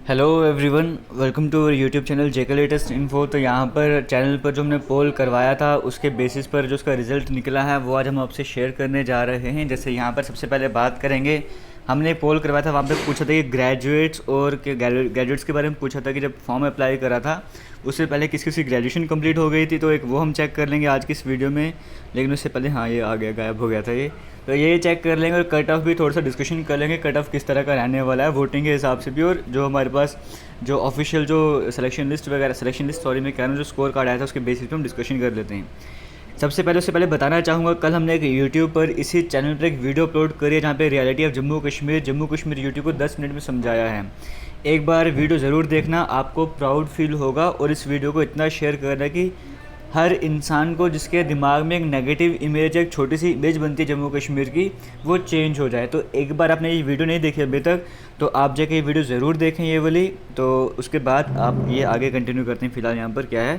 Hello everyone, welcome to our YouTube channel JK latest info. तो यहाँ पर channel पर जो हमने पोल करवाया था उसके बेसिस पर जो उसका रिज़ल्ट निकला है वो आज हम आपसे शेयर करने जा रहे हैं। जैसे यहाँ पर सबसे पहले बात करेंगे, हमने पोल करवाया था, वहाँ पे पूछा था कि ग्रेजुएट्स और ग्रेजुएट्स के बारे में पूछा था कि जब फॉर्म अप्लाई करा था उससे पहले किसी किसी ग्रेजुएशन कंप्लीट हो गई थी, तो एक वो हम चेक कर लेंगे आज की इस वीडियो में। लेकिन उससे पहले ये आ गया, गायब हो गया था ये, तो ये चेक कर लेंगे और कट ऑफ भी थोड़ा सा डिस्कशन कर लेंगे, कट ऑफ किस तरह का रहने वाला है वोटिंग के हिसाब से भी, और जो हमारे पास जो ऑफिशियल जो सिलेक्शन लिस्ट मैं कह रहा हूँ, जो स्कोर कार्ड आया था उसके बेसिस पे हम डिस्कशन कर लेते हैं। उससे पहले बताना चाहूँगा, कल हमने एक यूट्यूब पर इसी चैनल पर एक वीडियो अपलोड करी है जहाँ पे reality of Jammu Kashmir YouTube को 10 मिनट में समझाया है। एक बार वीडियो ज़रूर देखना, आपको प्राउड फील होगा। और इस वीडियो को इतना शेयर करना कि हर इंसान को जिसके दिमाग में एक नेगेटिव इमेज, एक छोटी सी इमेज बनती है जम्मू कश्मीर की, वो चेंज हो जाए। तो एक बार आपने ये वीडियो नहीं देखी अभी तक तो आप जाके ये वीडियो ज़रूर देखें ये वाली, तो उसके बाद आप ये आगे कंटिन्यू करते हैं। फ़िलहाल यहाँ पर क्या है,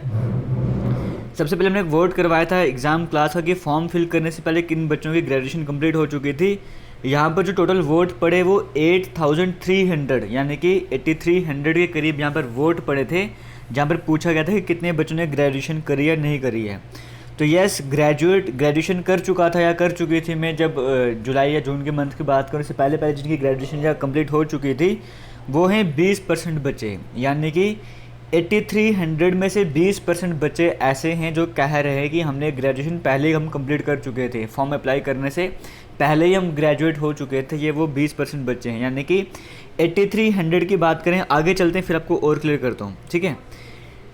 सबसे पहले हमने एक वोट करवाया था एग्ज़ाम क्लास का कि फॉर्म फिल करने से पहले किन बच्चों की ग्रेजुएशन कंप्लीट हो चुकी थी। यहाँ पर जो टोटल वोट पड़े वो 8300 यानी कि 8300 के करीब यहाँ पर वोट पड़े थे, जहाँ पर पूछा गया था कि कितने बच्चों ने ग्रेजुएशन करी या नहीं करी है। तो यस, ग्रेजुएशन कर चुका था या कर चुकी थी। मैं जब जुलाई या जून के मंथ की बात करूँ, इससे पहले जिनकी ग्रेजुएशन या कंप्लीट हो चुकी थी वो हैं 20% बच्चे, यानी कि 8300 में से 20% बच्चे ऐसे हैं जो कह रहे हैं कि हमने ग्रेजुएशन पहले ही हम कंप्लीट कर चुके थे, फॉर्म अप्लाई करने से पहले ही हम ग्रेजुएट हो चुके थे। ये वो 20% बच्चे हैं, यानी कि 8300 की बात करें। आगे चलते हैं, फिर आपको और क्लियर करता हूँ, ठीक है।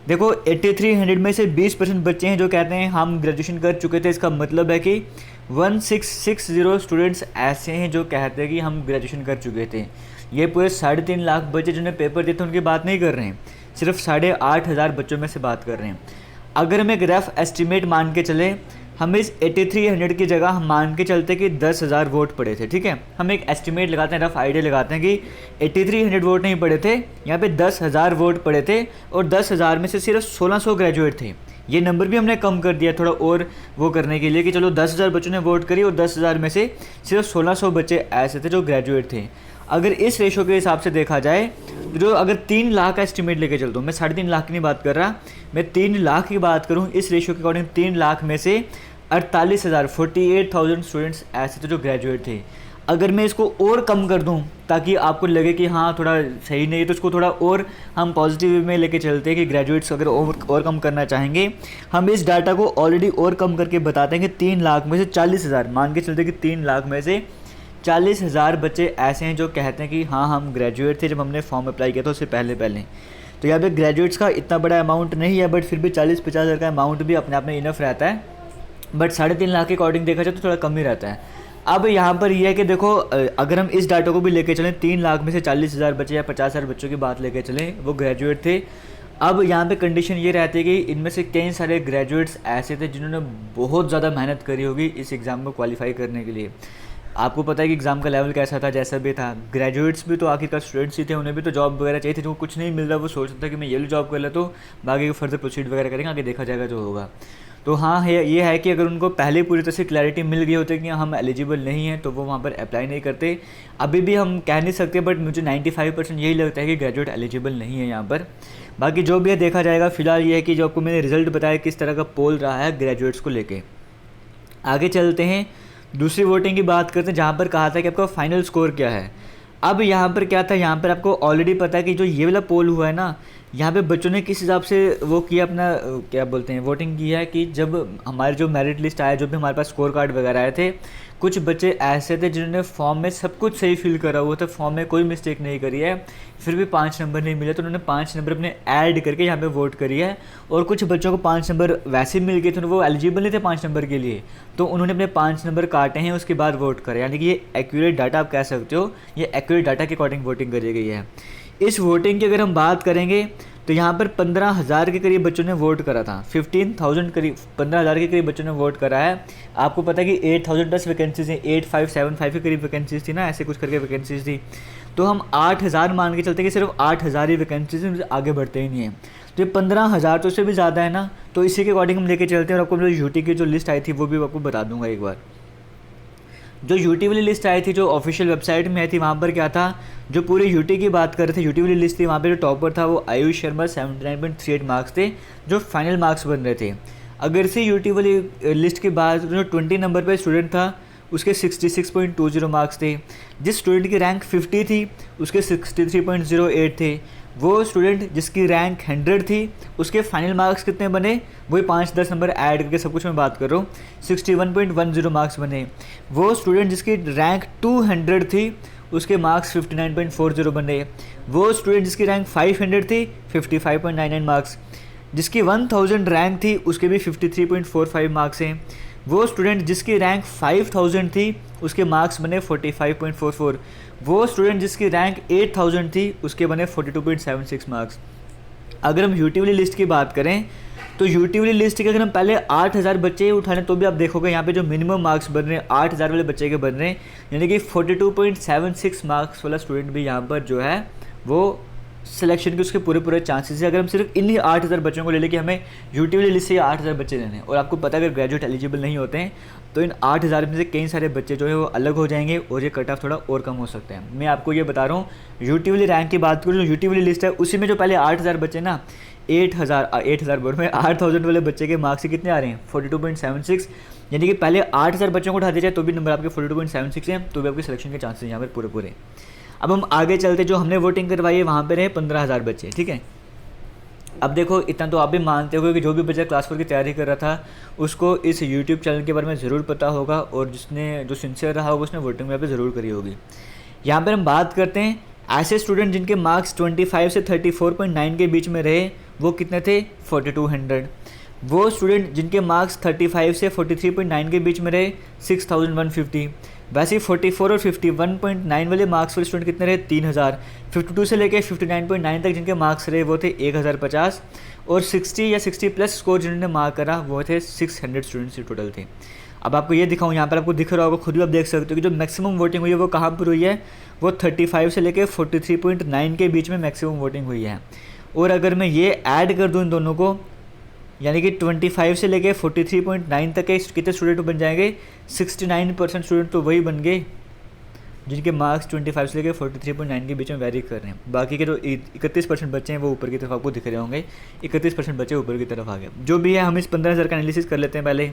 देखो, 8300 में से 20% बच्चे हैं जो कहते हैं हम ग्रेजुएशन कर चुके थे। इसका मतलब है कि 1660 स्टूडेंट्स ऐसे हैं जो कहते हैं कि हम ग्रेजुएशन कर चुके थे। ये पूरे 3.5 लाख बच्चे जिन्होंने पेपर दिए थे उनकी बात नहीं कर रहे हैं, सिर्फ 8,500 बच्चों में से बात कर रहे हैं। अगर हम एक रफ एस्टिमेट मान के चले, हम इस 8300 की जगह हम मान के चलते कि 10,000 वोट पड़े थे, ठीक है। हम एक एस्टिमेट लगाते हैं, रफ आइडिया लगाते हैं कि 8300 वोट नहीं पड़े थे, यहाँ पे 10,000 वोट पड़े थे और 10,000 में से सिर्फ 1600 ग्रेजुएट थे। ये नंबर भी हमने कम कर दिया थोड़ा और वो करने के लिए कि चलो 10,000 बच्चों ने वोट करी और 10,000 में से सिर्फ 1600 बच्चे ऐसे थे जो ग्रेजुएट थे। अगर इस रेशो के हिसाब से देखा जाए तो जो अगर 3 लाख का एस्टिमेट लेके चलता हूँ, मैं 3.5 लाख की नहीं बात कर रहा, मैं 3 लाख की बात करूँ, इस रेशो के अकॉर्डिंग 3 लाख में से 48,000 स्टूडेंट्स ऐसे थे जो ग्रेजुएट थे। अगर मैं इसको और कम कर दूं ताकि आपको लगे कि हाँ थोड़ा सही नहीं है, तो इसको थोड़ा और हम पॉजिटिव वे में लेके चलते हैं कि ग्रेजुएट्स अगर और कम करना चाहेंगे, हम इस डाटा को ऑलरेडी और कम करके बताते हैं कि 3 लाख में से 40,000 मान के चलते हैं कि 3 लाख में से 40,000 बच्चे ऐसे हैं जो कहते हैं कि हाँ हम ग्रेजुएट थे जब हमने फॉर्म अप्लाई किया था उससे पहले। तो यहाँ पे ग्रेजुएट्स का इतना बड़ा अमाउंट नहीं है, बट फिर भी 40-50 हज़ार का अमाउंट भी अपने आप में इनफ रहता है, बट 3.5 लाख के अकॉर्डिंग देखा जाए तो थोड़ा कम ही रहता है। अब यहाँ पर यह है कि देखो, अगर हम इस डाटा को भी लेके चलें, 3 लाख में से 40,000 बच्चे या 50,000 बच्चों की बात लेके चलें, वो ग्रेजुएट थे। अब यहाँ पे कंडीशन ये रहती है कि इनमें से कई सारे ग्रेजुएट्स ऐसे थे जिन्होंने बहुत ज़्यादा मेहनत करी होगी इस एग्ज़ाम को क्वालिफाई करने के लिए। आपको पता है कि एग्ज़ाम का लेवल कैसा था, जैसा भी था। ग्रेजुएट्स भी तो आखिरकार स्टूडेंट्स ही थे, उन्हें भी तो जॉब वगैरह चाहिए थी। जो कुछ नहीं मिल रहा वो सोचता था कि मैं ये जॉब कर लेता हूँ, बाकी फर्दर प्रोसीड वगैरह करेंगे, आगे देखा जाएगा जो होगा। तो हाँ ये है कि अगर उनको पहले पूरी तरह से क्लैरिटी मिल गई होती है कि हम एलिजिबल नहीं हैं तो वो वहाँ पर अप्लाई नहीं करते। अभी भी हम कह नहीं सकते, बट मुझे 95% यही लगता है कि ग्रेजुएट एलिजिबल नहीं है यहाँ पर। बाकी जो भी है देखा जाएगा। फिलहाल ये है कि जो आपको मैंने रिजल्ट बताया किस तरह का पोल रहा है ग्रेजुएट्स को लेके। आगे चलते हैं, दूसरी वोटिंग की बात करते हैं जहाँ पर कहा था कि आपका फाइनल स्कोर क्या है। अब यहाँ पर क्या था, यहाँ पर आपको ऑलरेडी पता है कि जो ये वाला पोल हुआ है ना, यहाँ पे बच्चों ने किस हिसाब से वो किया अपना, क्या बोलते हैं, वोटिंग की है कि जब हमारे जो मेरिट लिस्ट आया, जो भी हमारे पास स्कोर कार्ड वगैरह आए थे, कुछ बच्चे ऐसे थे जिन्होंने फॉर्म में सब कुछ सही फिल करा हुआ था, फॉर्म में कोई मिस्टेक नहीं करी है, फिर भी 5 नंबर नहीं मिले तो उन्होंने 5 नंबर अपने ऐड करके यहाँ पे वोट करी है। और कुछ बच्चों को 5 नंबर वैसे मिल गए थे, वो एलिजिबल नहीं थे 5 नंबर के लिए, तो उन्होंने अपने 5 नंबर काटे हैं, उसके बाद वोट करे। यानी कि ये एक्यूरेट डाटा आप कह सकते हो, ये एक्यूरेट डाटा के अकॉर्डिंग वोटिंग करी गई है। इस वोटिंग की अगर हम बात करेंगे तो यहाँ पर 15,000 के करीब बच्चों ने वोट करा था, 15,000 करीब 15,000 के करीब बच्चों ने वोट करा है। आपको पता है कि 8,010 वैकेंसीज हैं, 8575 के करीब वैकेंसीज थी ना, ऐसे कुछ करके वैकेंसीज थी। तो हम 8,000 मान के चलते कि सिर्फ 8,000 ही वैकेंसीज हैं, आगे बढ़ते ही नहीं है। तो ये 15,000 तो उससे भी ज़्यादा है ना, तो इसी के अकॉर्डिंग हम लेके चलते हैं। और आपको यूटी की जो लिस्ट आई थी वो भी आपको बता दूंगा एक बार। जो यूटी वाली लिस्ट आई थी, जो ऑफिशियल वेबसाइट में आई थी, वहाँ पर क्या था, जो पूरे यूटी की बात कर रहे थे, यूटी वाली लिस्ट थी, वहाँ पे जो टॉपर था वो आयुष शर्मा 79.38 मार्क्स थे जो फाइनल मार्क्स बन रहे थे। अगर से यूटी वाली लिस्ट की बात, जो 20 नंबर पे स्टूडेंट था उसके 66.20 मार्क्स थे। जिस स्टूडेंट की रैंक 50 थी उसके 63.08 थे। वो स्टूडेंट जिसकी रैंक 100 थी उसके फाइनल मार्क्स कितने बने, वही 5-10 नंबर ऐड करके सब कुछ मैं बात कर रहा हूँ, 61.10 मार्क्स बने। वो स्टूडेंट जिसकी रैंक 200 थी उसके मार्क्स 59.40 बने। वो स्टूडेंट जिसकी रैंक 500 थी 55.99 मार्क्स। जिसकी 1000 रैंक थी उसके भी 53.45 मार्क्स हैं। वो स्टूडेंट जिसकी रैंक 5000 थी उसके मार्क्स बने 45.44। वो स्टूडेंट जिसकी रैंक 8000 थी उसके बने 42.76 मार्क्स। अगर हम यूटी वाली लिस्ट की बात करें तो यूटी वाली लिस्ट के अगर हम पहले 8000 बच्चे ही उठा लें तो भी आप देखोगे यहाँ पे जो मिनिमम मार्क्स बन रहे हैं 8000 वाले बच्चे के बन रहे हैं, यानी कि 42.76 मार्क्स वाला स्टूडेंट भी यहाँ पर जो है वो सिलेक्शन के उसके पूरे चांसेस है। अगर हम सिर्फ इन्हीं 8000 बच्चों को ले लें कि हमें यूटी वाली लिस्ट से 8000 बच्चे लेने हैं, और आपको पता है अगर ग्रेजुएट एलिजिबल नहीं होते हैं तो इन 8000 में से कई सारे बच्चे जो है वो अलग हो जाएंगे और ये कट ऑफ थोड़ा और कम हो सकते हैं। मैं आपको ये बता रहा हूँ, यूटी वाली रैंक की बात करूँ, जो यूटी वाली लिस्ट है उसी में जो पहले 8000 बच्चे ना 8000 वाले बच्चे के मार्क्स कितने आ रहे हैं 42.76, यानी कि पहले 8000 बच्चों को उठा दिया जाए तो भी नंबर आपके 42.76 हैं, तो भी आपके सिलेक्शन के चांसेस यहाँ पर पूरे। अब हम आगे चलते, जो हमने वोटिंग करवाई है वहाँ पे रहे 15000 बच्चे, ठीक है। अब देखो इतना तो आप भी मानते हो कि जो भी बच्चा क्लास 4 की तैयारी कर रहा था उसको इस यूट्यूब चैनल के बारे में ज़रूर पता होगा, और जिसने जो सिंसियर रहा होगा उसने वोटिंग में ज़रूर करी होगी। यहाँ पर हम बात करते हैं ऐसे स्टूडेंट जिनके मार्क्स 25 से 34.9 के बीच में रहे, वो कितने थे 4200। वो स्टूडेंट जिनके मार्क्स 35 से 43.9 के बीच में रहे 6150। वैसे ही 44 और 51.9 वाले मार्क्स वाले स्टूडेंट कितने रहे 3000। 52 से लेकर 59.9 तक जिनके मार्क्स रहे वो थे 1050, और 60 या 60 प्लस स्कोर जिन्होंने मार्क करा वो थे 600 स्टूडेंट्स टोटल थे। अब आपको ये दिखाऊँ, यहाँ पर आपको दिख रहा होगा, खुद भी आप देख सकते हो कि जो मैक्सिमम वोटिंग हुई है वो कहाँ पर हुई है, वो 35 से लेकर 43.9 के बीच में मैक्सिमम वोटिंग हुई है। और अगर मैं ये ऐड कर दूँ इन दोनों को, यानी कि 25 से लेके 43.9 तक के कितने स्टूडेंट बन जाएंगे 69% स्टूडेंट तो वही बन गए जिनके मार्क्स 25 से लेके 43.9 के बीच में वेरी कर रहे हैं। बाकी के जो 31% बच्चे हैं वो ऊपर की तरफ आपको दिख रहे होंगे, 31% बच्चे ऊपर की तरफ आ गए। जो भी है हम इस 15000 का एनालिसिस कर लेते हैं पहले।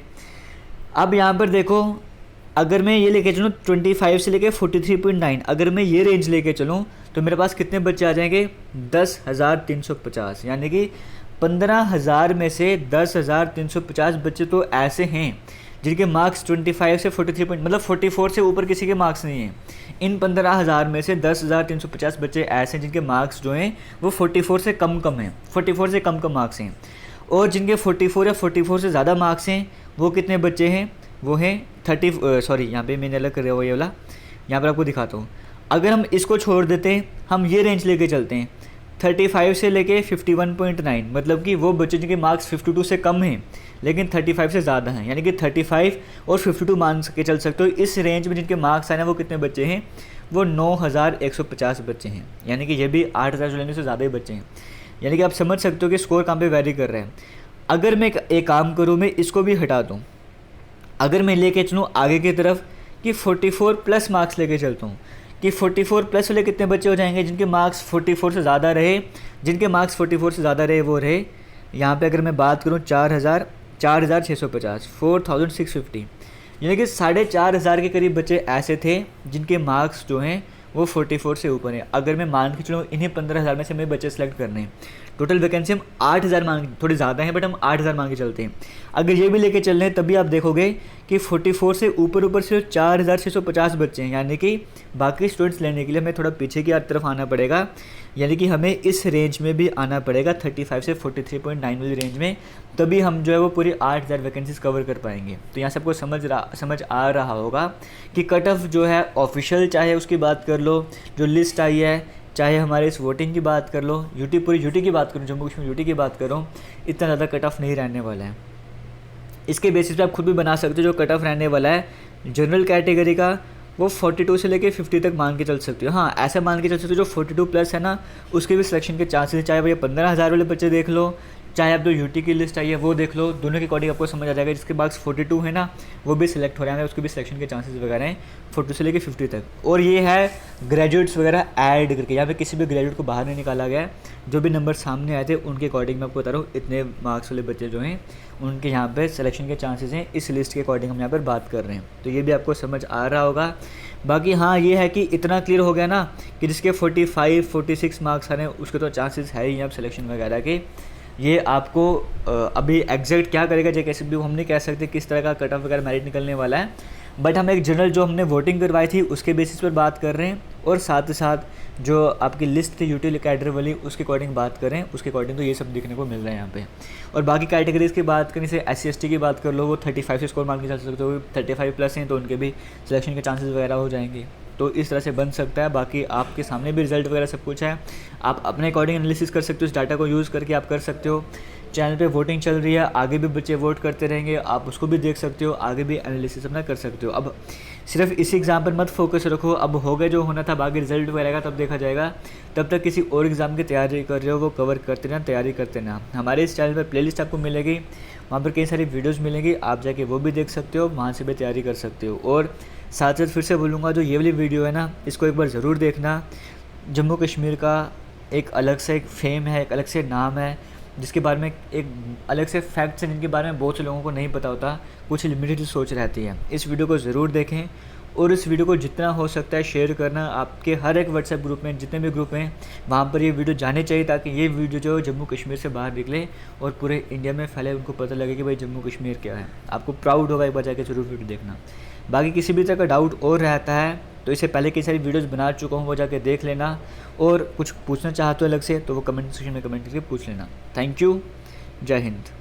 अब यहाँ पर देखो, अगर मैं ये लेके चलूँ 25 से लेके 43.9, अगर मैं ये रेंज लेके चलूँ तो मेरे पास कितने बच्चे आ जाएंगे 10,350, यानी कि 15,000 में से 10,350 बच्चे तो ऐसे हैं जिनके मार्क्स 25 से 43 मतलब 44 से ऊपर किसी के मार्क्स नहीं हैं। इन 15,000 में से 10,350 बच्चे ऐसे हैं जिनके मार्क्स जो हैं वो 44 से कम हैं, 44 से कम मार्क्स हैं। और जिनके 44 या 44 से ज़्यादा मार्क्स हैं वो कितने बच्चे हैं, वो हैं 30 यहाँ पे मैंने अलग कर रहा हूँ ये वाला, यहाँ पर आपको दिखाता हूँ। अगर हम इसको छोड़ देते हैं, हम ये रेंज लेके चलते हैं 35 से लेके 51.9, मतलब कि वो बच्चे जिनके मार्क्स 52 से कम हैं लेकिन 35 से ज़्यादा हैं, यानी कि 35 और 52 मान के चल सकते हो। इस रेंज में जिनके मार्क्स आए ना वो कितने बच्चे हैं, वो 9,150 बच्चे हैं, यानी कि ये भी 8,000 जो लेने से ज़्यादा ही बच्चे हैं। यानी कि आप समझ सकते हो कि स्कोर कहाँ पे वेरी कर रहे हैं। अगर मैं एक काम करूँ, मैं इसको भी हटा दूँ, अगर मैं लेके चलूँ आगे की तरफ कि 44 प्लस मार्क्स लेके चलता हूँ कि 44 प्लस वाले कितने बच्चे हो जाएंगे जिनके मार्क्स 44 से ज़्यादा रहे, जिनके मार्क्स 44 से ज़्यादा रहे वो रहे यहाँ पे अगर मैं बात करूँ 4,650 4,650, यानी कि 4,500 के करीब बच्चे ऐसे थे जिनके मार्क्स जो हैं वो 44 से ऊपर हैं। अगर मैं मान के चलूँ इन्हीं 15,000 में से हमें बच्चे सेलेक्ट करने हैं, टोटल वैकेंसी हम 8,000 मांग, थोड़ी ज़्यादा हैं बट हम 8,000 मांग के चलते हैं। अगर ये भी लेके चल रहे हैं तभी आप देखोगे कि 44 से ऊपर सिर्फ 4,650 बच्चे हैं, यानी कि बाकी स्टूडेंट्स लेने के लिए हमें थोड़ा पीछे की तरफ आना पड़ेगा, यानी कि हमें इस रेंज में भी आना पड़ेगा 35 से 43.9 वाली रेंज में, तभी हम जो है वो पूरी 8,000 वैकेंसीज कवर कर पाएंगे। तो यहाँ से आपको समझ आ रहा होगा कि कट ऑफ जो है ऑफिशियल, चाहे उसकी बात कर लो जो लिस्ट आई है, चाहे हमारे इस वोटिंग की बात कर लो, पूरी यूटी की बात करूँ, जम्मू कश्मीर यूटी की बात करूँ, इतना ज़्यादा कट ऑफ नहीं रहने वाला है। इसके बेसिस पे आप खुद भी बना सकते हो जो कट ऑफ रहने वाला है जनरल कैटेगरी का, वो 42 से लेके 50 तक मान के चल सकते हो। हाँ, ऐसा मान के चल सकते हो जो 42 प्लस है ना उसके भी सिलेक्शन के चांसेस, चाहे वो ये 15,000 वाले बच्चे देख लो, चाहे आप जो यूटी की लिस्ट आई है वो देख लो, दोनों के अकॉर्डिंग आपको समझ आ जाएगा। जिसके मार्क्स 42 है ना, वो भी सिलेक्ट हो रहे हैं, उसके भी सिलेक्शन के चांसेस वगैरह हैं 42 से लेकर 50 तक। और ये है ग्रेजुएट्स वगैरह ऐड करके, यहाँ पे किसी भी ग्रेजुएट को बाहर नहीं निकाला गया है। जो भी नंबर सामने आए थे उनके अकॉर्डिंग मैं आपको बता रहा हूँ, इतने मार्क्स वाले बच्चे जो हैं उनके यहाँ पे सिलेक्शन के चांसेस हैं, इस लिस्ट के अकॉर्डिंग हम यहाँ पर बात कर रहे हैं। तो ये भी आपको समझ आ रहा होगा। बाकी हाँ ये है कि इतना क्लियर हो गया ना कि जिसके 45 46 मार्क्स आ रहे हैं उसके तो चांसेस है ही अब सिलेक्शन वगैरह के। ये आपको अभी एग्जैक्ट क्या करेगा जो कैसे भी हम नहीं कह सकते किस तरह का कट ऑफ वगैरह मेरिट निकलने वाला है, बट हम एक जनरल जो हमने वोटिंग करवाई थी उसके बेसिस पर बात कर रहे हैं। और साथ ही साथ जो आपकी लिस्ट थी यूटी कैडर वाली उसके अकॉर्डिंग बात करें, उसके अकॉर्डिंग तो ये सब देखने को मिल रहा है यहाँ पे। और बाकी कैटेगरीज़ की बात करें, जैसे SC/ST की बात कर लो, वो 35 से स्कोर मार के चल सकते हो, 35 प्लस हैं तो उनके भी सिलेक्शन के चांसेस वगैरह हो जाएंगे। तो इस तरह से बन सकता है। बाकी आपके सामने भी रिजल्ट वगैरह सब कुछ है, आप अपने अकॉर्डिंग एनालिसिस कर सकते हो, इस डाटा को यूज़ करके आप कर सकते हो। चैनल पे वोटिंग चल रही है, आगे भी बच्चे वोट करते रहेंगे, आप उसको भी देख सकते हो, आगे भी एनालिसिस अपना कर सकते हो। अब सिर्फ इसी एग्ज़ाम पर मत फोकस रखो, अब हो गया जो होना था, बाकी रिजल्ट वगैरह का तब देखा जाएगा। तब तक किसी और एग्ज़ाम की तैयारी कर रहे हो वो कवर करते रहना, तैयारी करते रहना। हमारे इस चैनल पर प्लेलिस्ट आपको मिलेगी, वहाँ पर कई सारी वीडियोज़ मिलेंगी, आप जाके वो भी देख सकते हो, वहाँ से भी तैयारी कर सकते हो। और साथ साथ फिर से बोलूँगा, जो ये वाली वीडियो है ना इसको एक बार ज़रूर देखना। जम्मू कश्मीर का एक अलग से एक फेम है, एक अलग से नाम है, जिसके बारे में एक अलग से फैक्ट्स हैं जिनके बारे में बहुत से लोगों को नहीं पता होता, कुछ लिमिटेड सोच रहती है। इस वीडियो को ज़रूर देखें और इस वीडियो को जितना हो सकता है शेयर करना। आपके हर एक व्हाट्सएप ग्रुप में जितने भी ग्रुप हैं वहाँ पर ये वीडियो जाने चाहिए, ताकि ये वीडियो जो जम्मू कश्मीर से बाहर निकले और पूरे इंडिया में फैले, उनको पता लगे कि भाई जम्मू कश्मीर क्या है। आपको प्राउड होगा एक बार जाके ज़रूर वीडियो देखना। बाकी किसी भी तरह का डाउट और रहता है तो इससे पहले कई सारी वीडियोस बना चुका हूँ, वो जाके देख लेना। और कुछ पूछना चाहते हो अलग से तो वो कमेंट सेक्शन में कमेंट करके पूछ लेना। थैंक यू, जय हिंद।